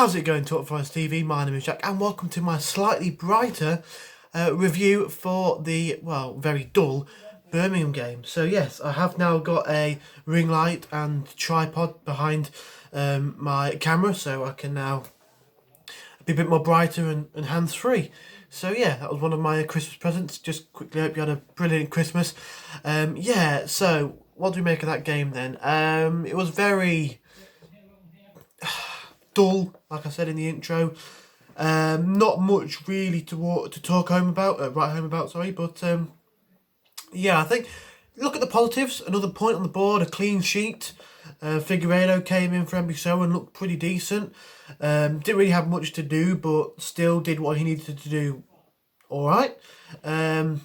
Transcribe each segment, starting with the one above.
How's it going, Talk Forest TV? My name is Jack, and welcome to my slightly brighter review for the, well, very dull Birmingham game. So yes, I have now got a ring light and tripod behind my camera, so I can now be a bit more brighter and hands-free. So yeah, that was one of my Christmas presents. Just quickly, hope you had a brilliant Christmas. Yeah, so what do we make of that game then? It was very dull, like I said in the intro. Not much really to talk home about, write home about, sorry. But yeah, I think look at the positives. Another point on the board, a clean sheet. Figueiredo came in for NBC and looked pretty decent. Didn't really have much to do, but still did what he needed to do. All right, to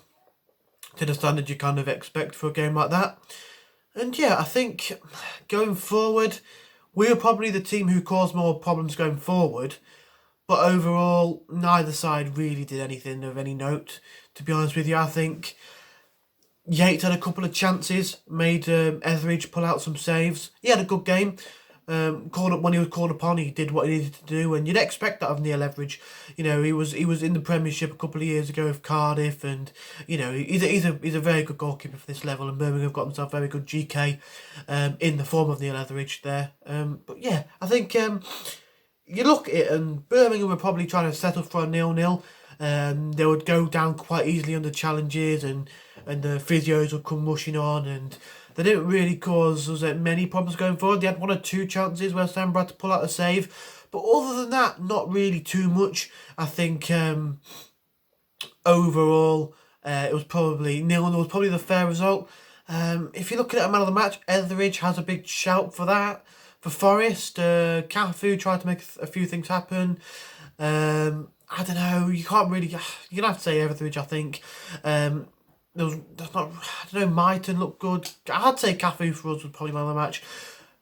the standard you kind of expect for a game like that. And yeah, I think going forward, we were probably the team who caused more problems going forward. But overall, neither side really did anything of any note, to be honest with you. I think Yates had a couple of chances, made Etheridge pull out some saves. He had a good game. Called up when he was called upon, he did what he needed to do, and you'd expect that of Neil Etheridge. You know, he was in the Premiership a couple of years ago with Cardiff, and you know he's a very good goalkeeper for this level. And Birmingham have got themselves very good GK in the form of Neil Etheridge there. But yeah, I think you look at it, and Birmingham were probably trying to settle for a 0-0. They would go down quite easily under challenges, and the physios would come rushing on, and they didn't really cause us many problems going forward. They had one or two chances where Sam had to pull out a save, but other than that, not really too much. I think overall it was probably 0-0 was probably the fair result. If you look at it, a man of the match, Etheridge has a big shout for that. For Forest, Cafu tried to make a few things happen. I don't know. You can't really. You're gonna have to say Etheridge, I think. That's not. I don't know. Mighton looked good. I'd say Cafu for us was probably man of the match.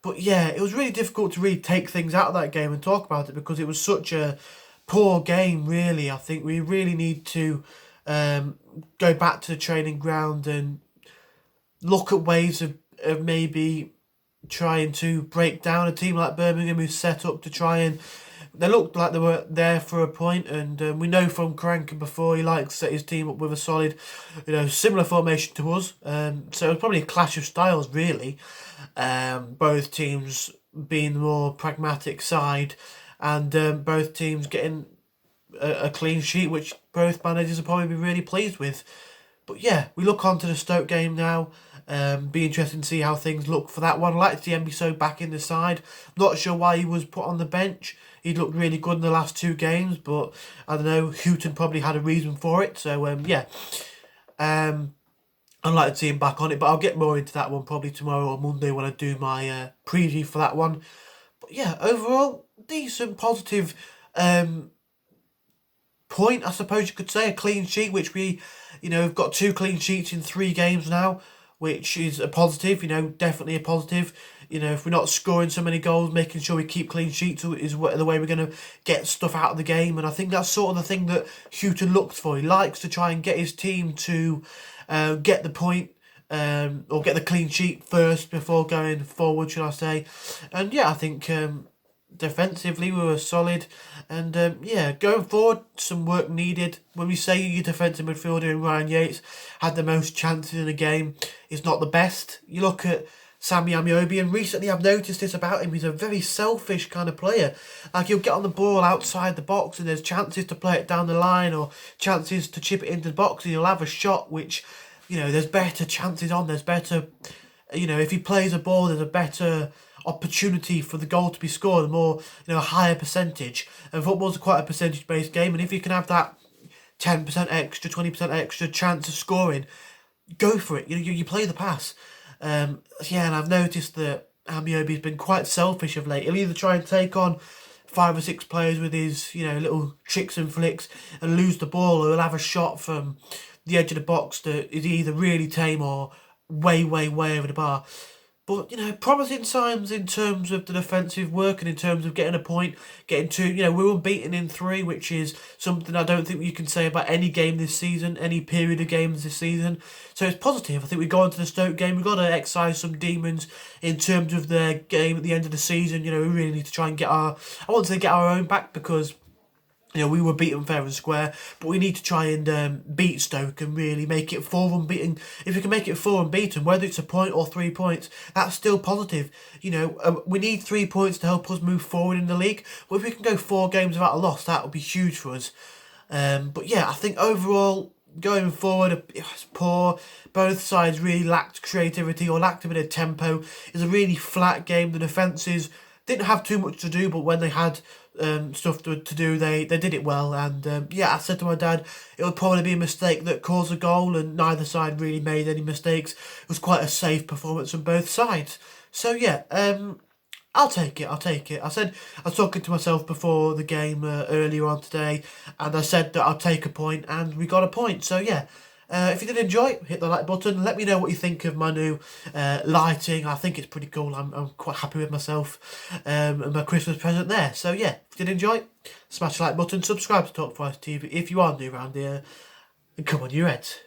But yeah, it was really difficult to really take things out of that game and talk about it because it was such a poor game. Really, I think we really need to go back to the training ground and look at ways of maybe trying to break down a team like Birmingham who's set up to try and. They looked like they were there for a point, and we know from Karanka before he likes to set his team up with a solid, similar formation to us. So it was probably a clash of styles, really. Both teams being the more pragmatic side, and both teams getting a clean sheet, which both managers will probably be really pleased with. But yeah, we look on to the Stoke game now. Be interesting to see how things look for that one. I'd like to see Embissoe back in the side. Not sure why he was put on the bench. He looked really good in the last two games, but I don't know, Houghton probably had a reason for it. So yeah, I'd like to see him back on it, but I'll get more into that one probably tomorrow or Monday when I do my preview for that one. But yeah, overall, decent, positive point, I suppose you could say. A clean sheet, which we, have got 2 clean sheets in 3 games now, which is a positive, definitely a positive. If we're not scoring so many goals, making sure we keep clean sheets is the way we're going to get stuff out of the game. And I think that's sort of the thing that Houghton looks for. He likes to try and get his team to get the point or get the clean sheet first before going forward, should I say. And yeah, I think defensively we were solid. And yeah, going forward, some work needed. When we say your defensive midfielder in Ryan Yates had the most chances in a game, is not the best. You look at Sammy Amiobi, and recently I've noticed this about him. He's a very selfish kind of player. Like, he'll get on the ball outside the box and there's chances to play it down the line or chances to chip it into the box, and he'll have a shot which, there's better chances on. There's better, if he plays a ball, there's a better opportunity for the goal to be scored, a more, higher percentage. And football's quite a percentage-based game, and if you can have that 10% extra, 20% extra chance of scoring, go for it. You play the pass. Yeah, and I've noticed that Amiobi's been quite selfish of late. He'll either try and take on 5 or 6 players with his, little tricks and flicks and lose the ball, or he'll have a shot from the edge of the box that is either really tame or way, way, way over the bar. But, promising signs in terms of the defensive work and in terms of getting a point, getting two. We were unbeaten in three, which is something I don't think you can say about any game this season, any period of games this season. So it's positive. I think we go into the Stoke game, we've got to excise some demons in terms of their game at the end of the season. We really need to try and I want to say get our own back, because we were beaten fair and square, but we need to try and beat Stoke and really make it 4 unbeaten. If we can make it 4 unbeaten, whether it's a point or 3 points, that's still positive. We need 3 points to help us move forward in the league. But if we can go 4 games without a loss, that would be huge for us. But yeah, I think overall, going forward, it was poor. Both sides really lacked creativity or lacked a bit of tempo. It was a really flat game. The defences didn't have too much to do, but when they had stuff to do, they did it well. And I said to my dad, it would probably be a mistake that caused a goal, and neither side really made any mistakes. It was quite a safe performance on both sides. So yeah, I'll take it. I said, I was talking to myself before the game earlier on today, and I said that I'll take a point, and we got a point. So yeah. If you did enjoy, hit the like button. Let me know what you think of my new lighting. I think it's pretty cool. I'm quite happy with myself and my Christmas present there. So yeah, if you did enjoy, smash the like button, subscribe to Talk 5 TV if you are new around here, and come on, you Reds.